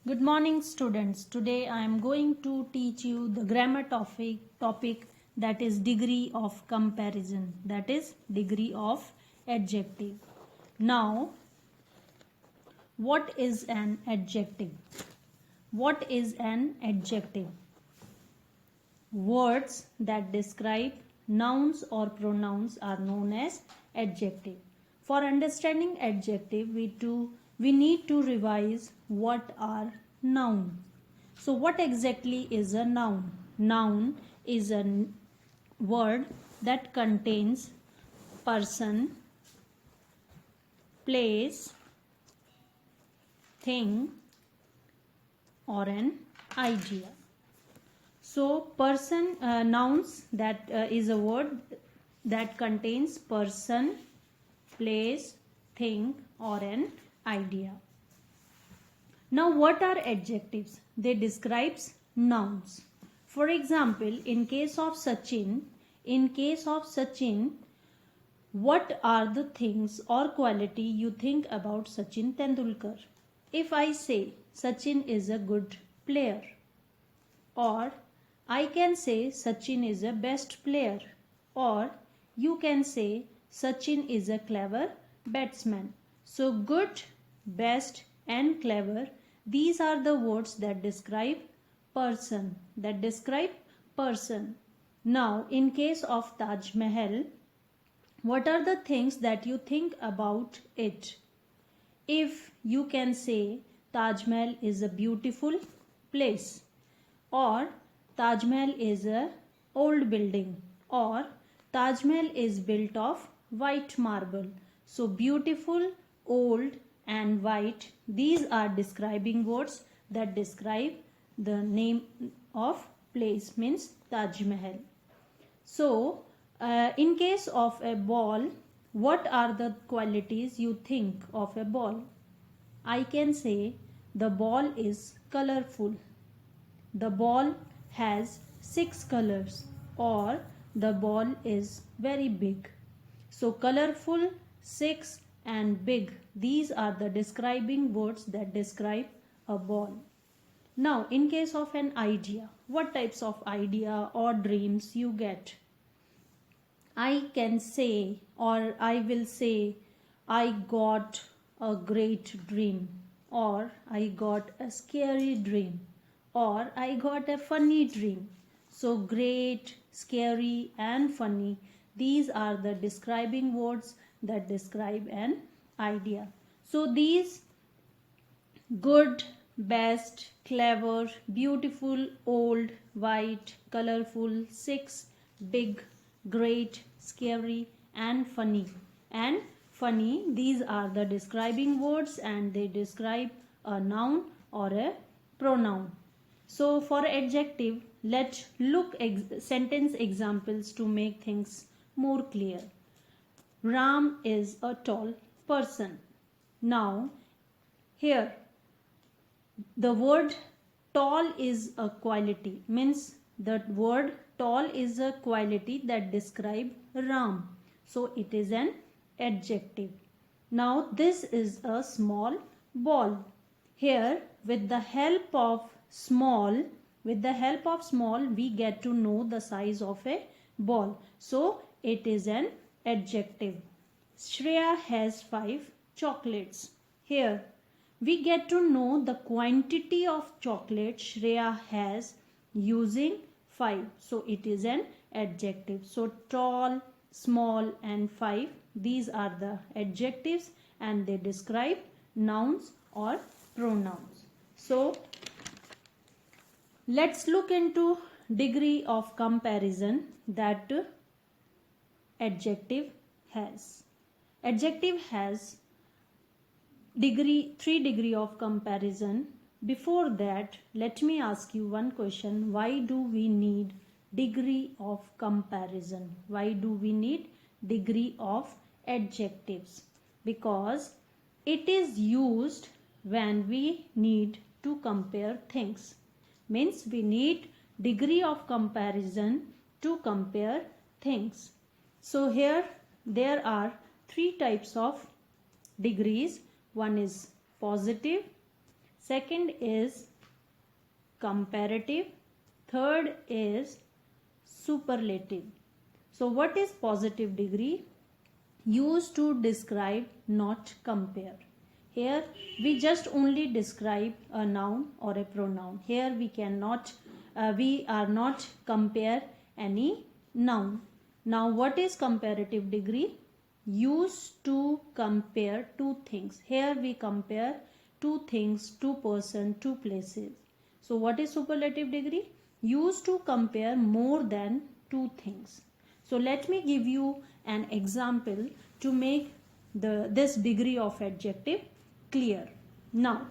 Good morning, students. Today I am going to teach you the grammar topic that is degree of comparison, that is degree of adjective. Now, what is an adjective? What is an adjective? Words that describe nouns or pronouns are known as adjective. For understanding adjective, we need to revise what are nouns. So what exactly is a noun? Noun is a word that contains person, place, thing or an idea. So nouns that is a word that contains person, place, thing or an idea. Now what are adjectives? They describes nouns. For example, in case of Sachin, what are the things or quality you think about Sachin Tendulkar? If I say Sachin is a good player, or I can say Sachin is a best player, or you can say Sachin is a clever batsman. So good, best and clever, these are the words that describe person, Now in case of Taj Mahal, what are the things that you think about it? If you can say Taj Mahal is a beautiful place, or Taj Mahal is a old building, or Taj Mahal is built of white marble. So beautiful, old and white, these are describing words that describe the name of place, means Taj Mahal. So in case of a ball, what are the qualities you think of a ball? I can say the ball is colorful. The ball has 6 colors, or the ball is very big. So colorful, 6 and big, these are the describing words that describe a ball. Now in case of an idea, what types of idea or dreams you get? I can say, or I will say, I got a great dream, or I got a scary dream, or I got a funny dream. So great, scary and funny, these are the describing words that describe an idea. So these good, best, clever, beautiful, old, white, colorful, 6, big, great, scary and funny. And funny, these are the describing words and they describe a noun or a pronoun. So for adjective, let's look sentence examples to make things more clear. Ram is a tall person. Now here the word tall is a quality, means the word tall is a quality that describe Ram. So it is an adjective. Now this is a small ball. Here with the help of small we get to know the size of a ball. So it is an adjective. Shreya has 5 chocolates. Here we get to know the quantity of chocolate Shreya has using 5. So it is an adjective. So tall, small and 5, these are the adjectives and they describe nouns or pronouns. So let's look into degree of comparison that adjective has. Adjective has 3 degree of comparison. Before that, let me ask you one question. Why do we need degree of comparison? Why do we need degree of adjectives? Because it is used when we need to compare things. Means we need degree of comparison to compare things. So here there are 3 types of degrees. One is positive, second is comparative, third is superlative. So what is positive degree? Used to describe, not compare. Here we just only describe a noun or a pronoun. Here we are not compare any noun. Now what is comparative degree? Used to compare two things. Here we compare two things, two person, two places. So what is superlative degree? Used to compare more than two things. So let me give you an example to make this degree of adjective clear. Now,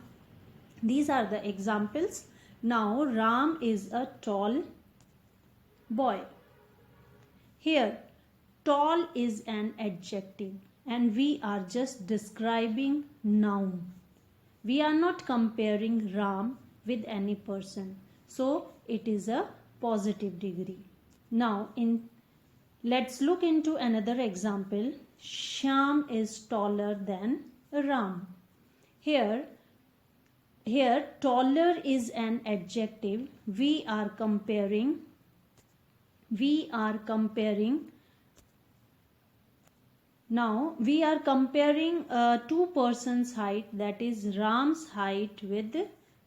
these are the examples. Now, Ram is a tall boy. Here, tall is an adjective and we are just describing noun. We are not comparing Ram with any person. So, it is a positive degree. Now, let's look into another example. Shyam is taller than Ram. Here taller is an adjective. We are comparing now we are comparing two persons' height, that is Ram's height with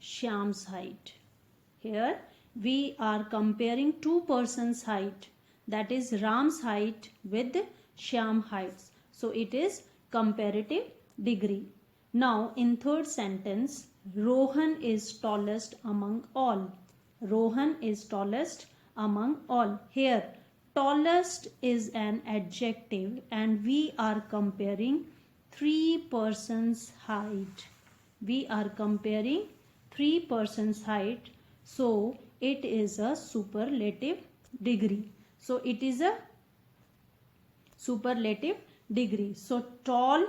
Shyam's height. Here we are comparing two persons' height, that is Ram's height with Shyam heights. So it is comparative degree. Now in third sentence, Rohan is tallest among all. Rohan is tallest among all. Here tallest is an adjective and we are comparing three persons' height. We are comparing three persons' height. So it is a superlative degree. So it is a superlative degree. So tall,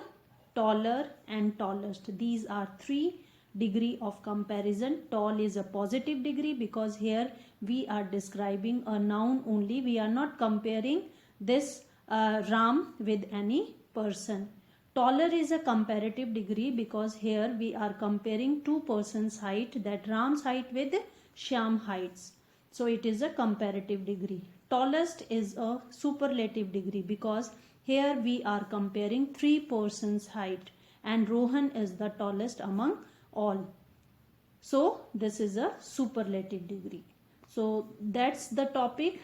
taller and tallest. These are three degree of comparison. Tall is a positive degree because here we are describing a noun only. We are not comparing this Ram with any person. Taller is a comparative degree because here we are comparing two persons' height, that Ram's height with Shyam heights. So it is a comparative degree. Tallest is a superlative degree because here we are comparing three persons' height and Rohan is the tallest among all. So this is a superlative degree. So that's the topic.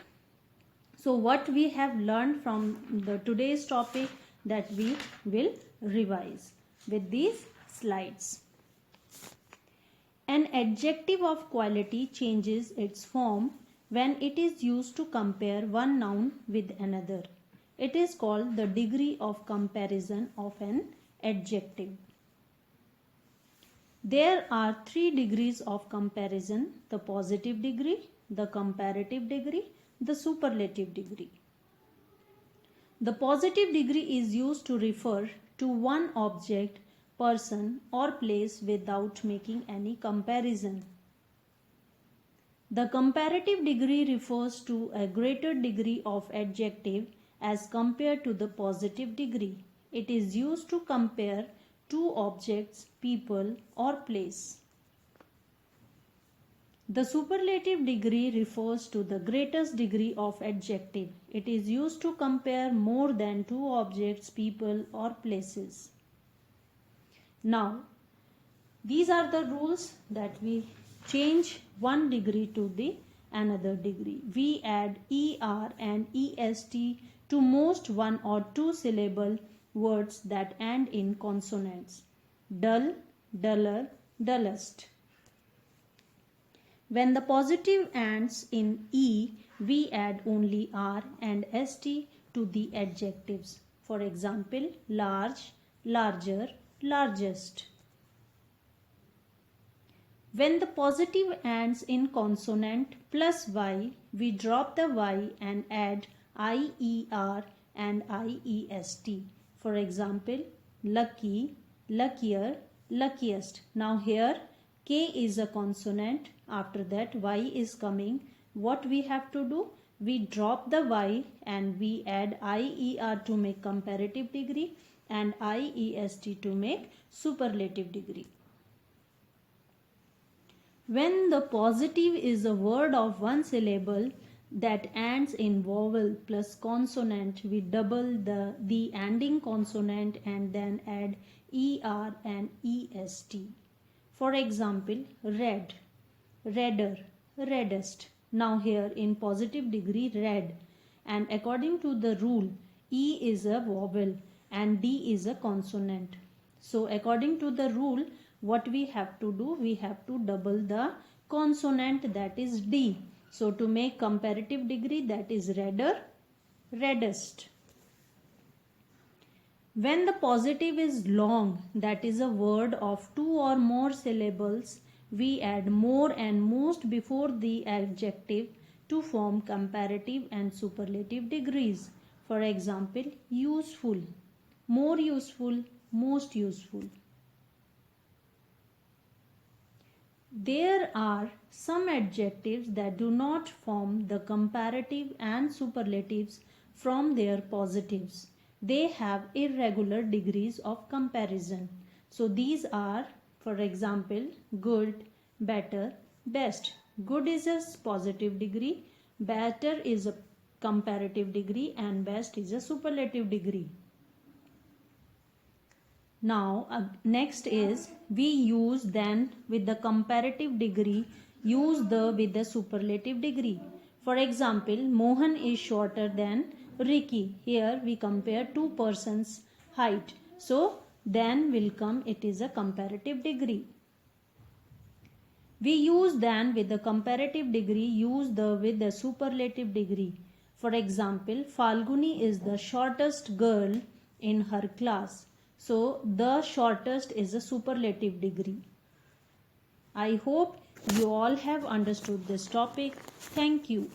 So what we have learned from the today's topic, that we will revise with these slides. An adjective of quality changes its form when it is used to compare one noun with another. It is called the degree of comparison of an adjective. There are three degrees of comparison: the positive degree, the comparative degree, the superlative degree. The positive degree is used to refer to one object, person or place without making any comparison. The comparative degree refers to a greater degree of adjective as compared to the positive degree. It is used to compare two objects, people or place. The superlative degree refers to the greatest degree of adjective. It is used to compare more than two objects, people or places. Now, these are the rules that we change one degree to the another degree. We add ER and EST to most one or two syllable words that end in consonants. Dull, duller, dullest. When the positive ends in E, we add only R and ST to the adjectives. For example, large, larger, largest. When the positive ends in consonant plus Y, we drop the Y and add IER and IEST. For example, lucky, luckier, luckiest. Now here K is a consonant. After that Y is coming. What we have to do? We drop the Y and we add IER to make comparative degree and IEST to make superlative degree. When the positive is a word of one syllable that ends in vowel plus consonant, we double the ending consonant and then add er and est. For example, red, redder, reddest. Now here in positive degree red, and according to the rule E is a vowel and D is a consonant. So according to the rule, what we have to do, we have to double the consonant, that is D. So to make comparative degree, that is redder, reddest. When the positive is long, that is a word of 2 or more syllables, we add more and most before the adjective to form comparative and superlative degrees. For example, useful, more useful, most useful. There are some adjectives that do not form the comparative and superlatives from their positives. They have irregular degrees of comparison. So these are, for example, good, better, best. Good is a positive degree, better is a comparative degree, and best is a superlative degree. Now next is we use then with the comparative degree, use the with the superlative degree. For example, Mohan is shorter than Ricky. Here we compare two persons' height. So then will come, it is a comparative degree. We use then with the comparative degree, use the with the superlative degree. For example, Falguni is the shortest girl in her class. So the shortest is a superlative degree. I hope you all have understood this topic. Thank you.